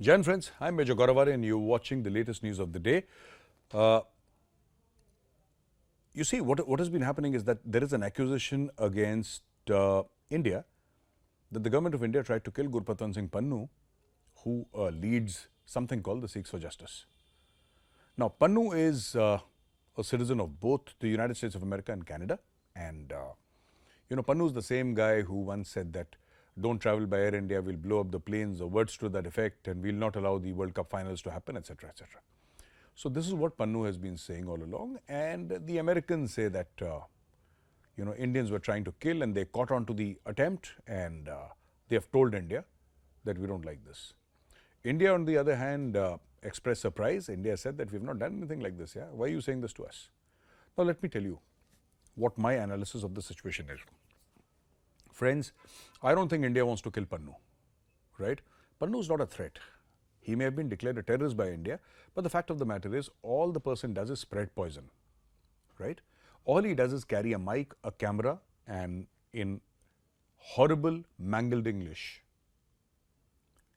Jan friends, I'm Major Gaurav Arya and you're watching the latest news of the day. You see, what has been happening is that there is an accusation against India that the government of India tried to kill Gurpatwant Singh Pannun, who leads something called the Sikhs For Justice. Now, Pannun is a citizen of both the United States of America and Canada. And, Pannun is the same guy who once said that don't travel by Air India, we'll blow up the planes, or words to that effect, and we'll not allow the World Cup finals to happen, etc., etc. So this is what Pannun has been saying all along, and the Americans say that, Indians were trying to kill and they caught on to the attempt, and they have told India that we don't like this. India, on the other hand, expressed surprise. India said that we've not done anything like this, yeah? Why are you saying this to us? Now, let me tell you what my analysis of the situation is. Friends, I don't think India wants to kill Pannun, right? Pannun is not a threat. He may have been declared a terrorist by India, but the fact of the matter is all the person does is spread poison, right? All he does is carry a mic, a camera, and in horrible, mangled English,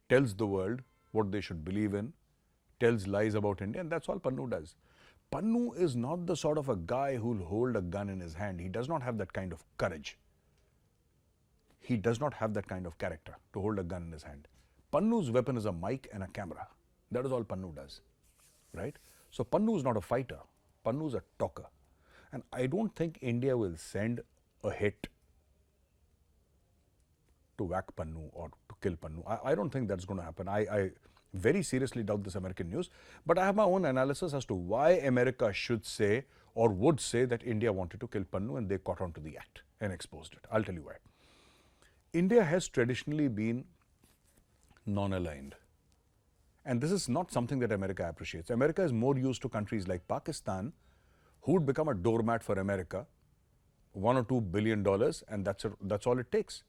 tells the world what they should believe in, tells lies about India, and that's all Pannun does. Pannun is not the sort of a guy who will hold a gun in his hand. He does not have that kind of courage. He does not have that kind of character to hold a gun in his hand. Pannun's weapon is a mic and a camera. That is all Pannun does, right? So Pannun is not a fighter. Pannun is a talker. And I don't think India will send a hit to whack Pannun or to kill Pannun. I don't think that's going to happen. I very seriously doubt this American news. But I have my own analysis as to why America should say or would say that India wanted to kill Pannun and they caught on to the act and exposed it. I'll tell you why. India has traditionally been non-aligned. And this is not something that America appreciates. America is more used to countries like Pakistan, who would become a doormat for America, $1 or $2 billion, and that's all it takes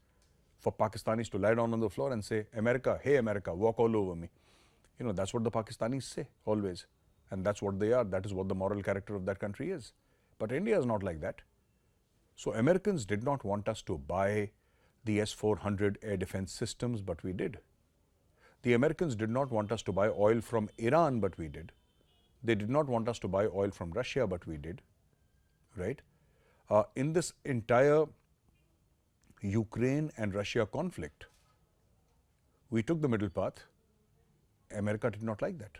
for Pakistanis to lie down on the floor and say, America, hey America, walk all over me. That's what the Pakistanis say always. And that's what they are. That is what the moral character of that country is. But India is not like that. So Americans did not want us to buy the S-400 air defense systems, but we did. The Americans did not want us to buy oil from Iran, but we did. They did not want us to buy oil from Russia, but we did, right? In this entire Ukraine and Russia conflict, we took the middle path. America did not like that.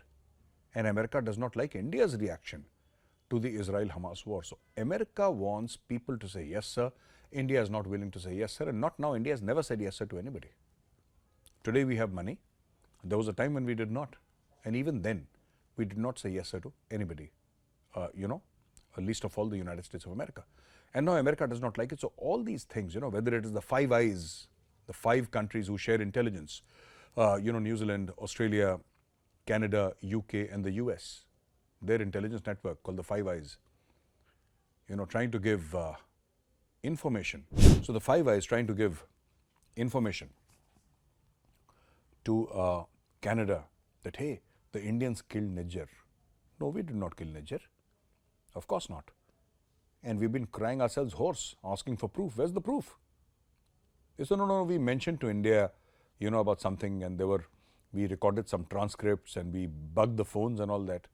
And America does not like India's reaction to the Israel-Hamas war. So America wants people to say yes, sir. India is not willing to say yes, sir. And not now. India has never said yes, sir to anybody. Today we have money. There was a time when we did not. And even then, we did not say yes, sir to anybody, least of all the United States of America. And now America does not like it. So all these things, whether it is the Five Eyes, the 5 countries who share intelligence, New Zealand, Australia, Canada, UK, and the US, their intelligence network called the Five Eyes, trying to give information. So the Five Eyes trying to give information to Canada that, hey, the Indians killed Nijjar. No, we did not kill Nijjar. Of course not. And we've been crying ourselves hoarse, asking for proof. Where's the proof? They said, no, we mentioned to India, about something, and we recorded some transcripts and we bugged the phones and all that.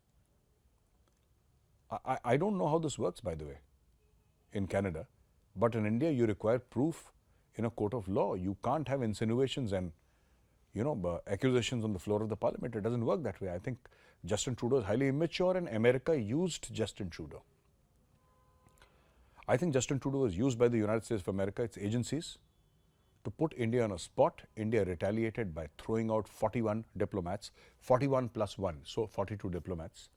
I don't know how this works, by the way, in Canada. But in India, you require proof in a court of law. You can't have insinuations and, accusations on the floor of the parliament. It doesn't work that way. I think Justin Trudeau is highly immature and America used Justin Trudeau. I think Justin Trudeau was used by the United States of America, its agencies, to put India on a spot. India retaliated by throwing out 41 diplomats, 41 plus 1, so 42 diplomats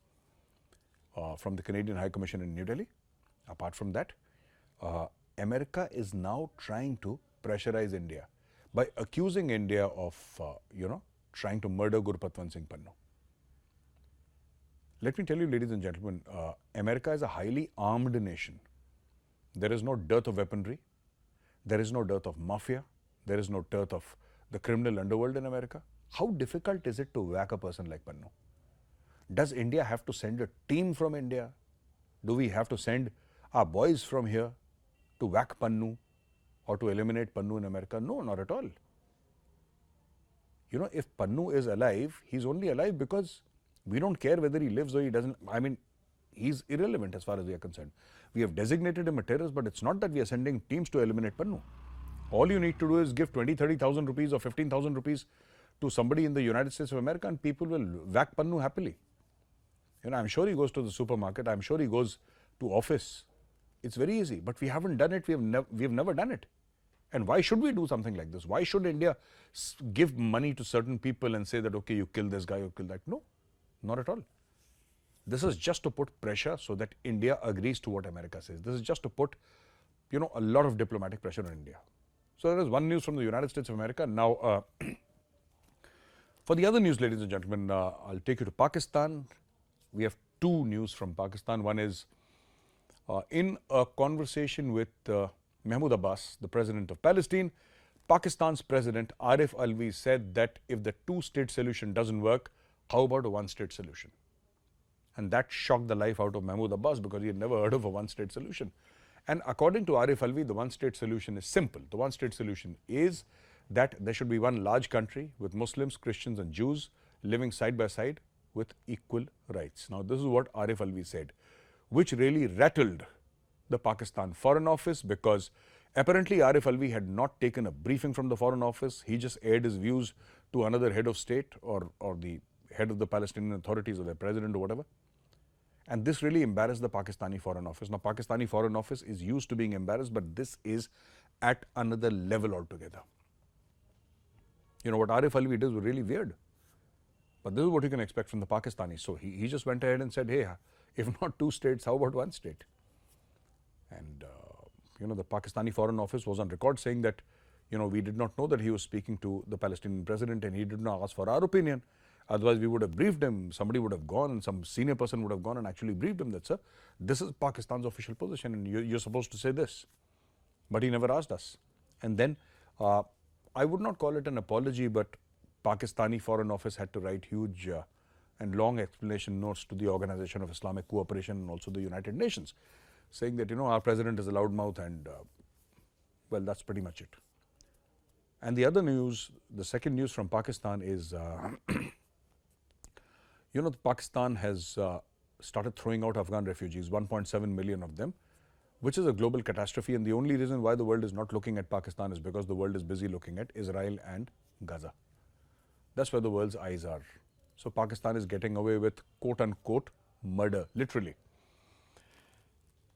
from the Canadian High Commission in New Delhi. Apart from that, America is now trying to pressurize India by accusing India of, trying to murder Gurpatwant Singh Pannun. Let me tell you, ladies and gentlemen, America is a highly armed nation. There is no dearth of weaponry. There is no dearth of mafia. There is no dearth of the criminal underworld in America. How difficult is it to whack a person like Pannun? Does India have to send a team from India? Do we have to send our boys from here to whack Pannun or to eliminate Pannun in America? No, not at all. you know, if Pannu is alive, he's only alive because we don't care whether he lives or he doesn't. I mean, he's irrelevant as far as we are concerned. We have designated him a terrorist, but it's not that we are sending teams to eliminate Pannu. All you need to do is give 20,000-30,000 rupees or 15,000 rupees to somebody in the United States of America and people will whack Pannu happily. You know, I'm sure he goes to the supermarket. I'm sure he goes to office. It's very easy, but we haven't done it. We have never done it. And why should we do something like this? Why should India give money to certain people and say that, okay, you kill this guy, you kill that? No, not at all. This is just to put pressure so that India agrees to what America says. This is just to put, you know, a lot of diplomatic pressure on India. So there is one news from the United States of America. Now, for the other news, ladies and gentlemen, I'll take you to Pakistan. We have two news from Pakistan. One is in a conversation with Mahmoud Abbas, the president of Palestine, Pakistan's president Arif Alvi said that if the two-state solution doesn't work, how about a one-state solution? And that shocked the life out of Mahmoud Abbas because he had never heard of a one-state solution. And according to Arif Alvi, the one-state solution is simple. The one-state solution is that there should be one large country with Muslims, Christians and Jews living side by side with equal rights. Now, this is what Arif Alvi said, which really rattled the Pakistan Foreign Office because apparently Arif Alvi had not taken a briefing from the Foreign Office. He just aired his views to another head of state or the head of the Palestinian authorities or their president or whatever. And this really embarrassed the Pakistani Foreign Office. Now, Pakistani Foreign Office is used to being embarrassed, but this is at another level altogether. You know, what Arif Alvi did was really weird. But this is what you can expect from the Pakistanis. So he just went ahead and said, hey, if not two states, how about one state? And, you know, the Pakistani Foreign Office was on record saying that, you know, we did not know that he was speaking to the Palestinian president and he did not ask for our opinion. Otherwise, we would have briefed him. Somebody would have gone and some senior person would have gone and actually briefed him that, sir, this is Pakistan's official position and you're supposed to say this. But he never asked us. And then I would not call it an apology, but Pakistani Foreign Office had to write huge and long explanation notes to the Organization of Islamic Cooperation and also the United Nations, saying that, you know, our president is a loudmouth and, well, that's pretty much it. And the other news, the second news from Pakistan is, you know, Pakistan has started throwing out Afghan refugees, 1.7 million of them, which is a global catastrophe. And the only reason why the world is not looking at Pakistan is because the world is busy looking at Israel and Gaza. That's where the world's eyes are. So Pakistan is getting away with quote unquote murder, literally.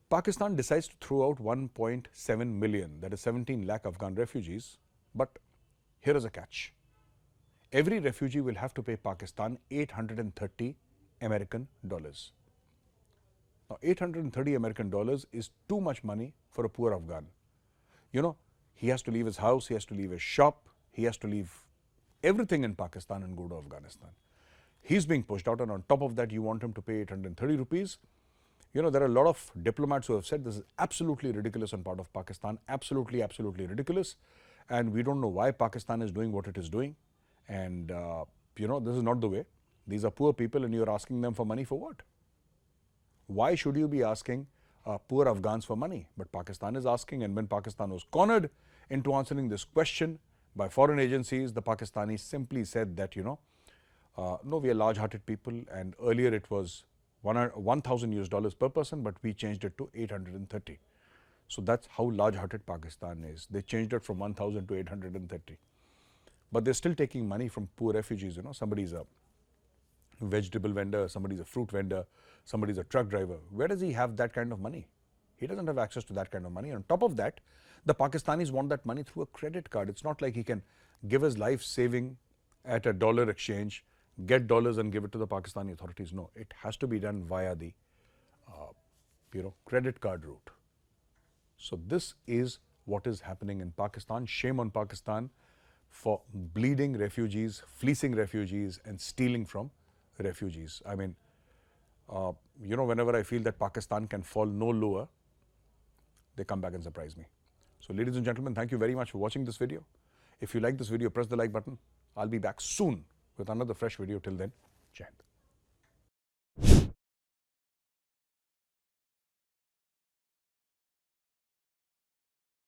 Pakistan decides to throw out 1.7 million, that is 17 lakh Afghan refugees. But here is a catch. Every refugee will have to pay Pakistan 830 American dollars. Now, 830 American dollars is too much money for a poor Afghan. You know, he has to leave his house, he has to leave his shop, he has to leave everything in Pakistan and go to Afghanistan. He's being pushed out, and on top of that, you want him to pay 830 rupees. You know, there are a lot of diplomats who have said this is absolutely ridiculous on part of Pakistan, absolutely, absolutely ridiculous. And we don't know why Pakistan is doing what it is doing. And, you know, this is not the way. These are poor people and you're asking them for money for what? Why should you be asking poor Afghans for money? But Pakistan is asking, and when Pakistan was cornered into answering this question by foreign agencies, the Pakistanis simply said that, you know, no, we are large-hearted people, and earlier it was $1,000 per person, but we changed it to 830. So that's how large-hearted Pakistan is. They changed it from 1,000 to 830. But they're still taking money from poor refugees. You know, somebody's a vegetable vendor, somebody's a fruit vendor, somebody's a truck driver. Where does he have that kind of money? He doesn't have access to that kind of money. And on top of that, the Pakistanis want that money through a credit card. It's not like he can give his life saving at a dollar exchange, get dollars and give it to the Pakistani authorities. No, it has to be done via the, you know, credit card route. So this is what is happening in Pakistan. Shame on Pakistan for bleeding refugees, fleecing refugees and stealing from refugees. I mean, you know, whenever I feel that Pakistan can fall no lower, they come back and surprise me. So ladies and gentlemen, thank you very much for watching this video. If you like this video, press the like button. I'll be back soon with another fresh video. Till then, Jai Hind.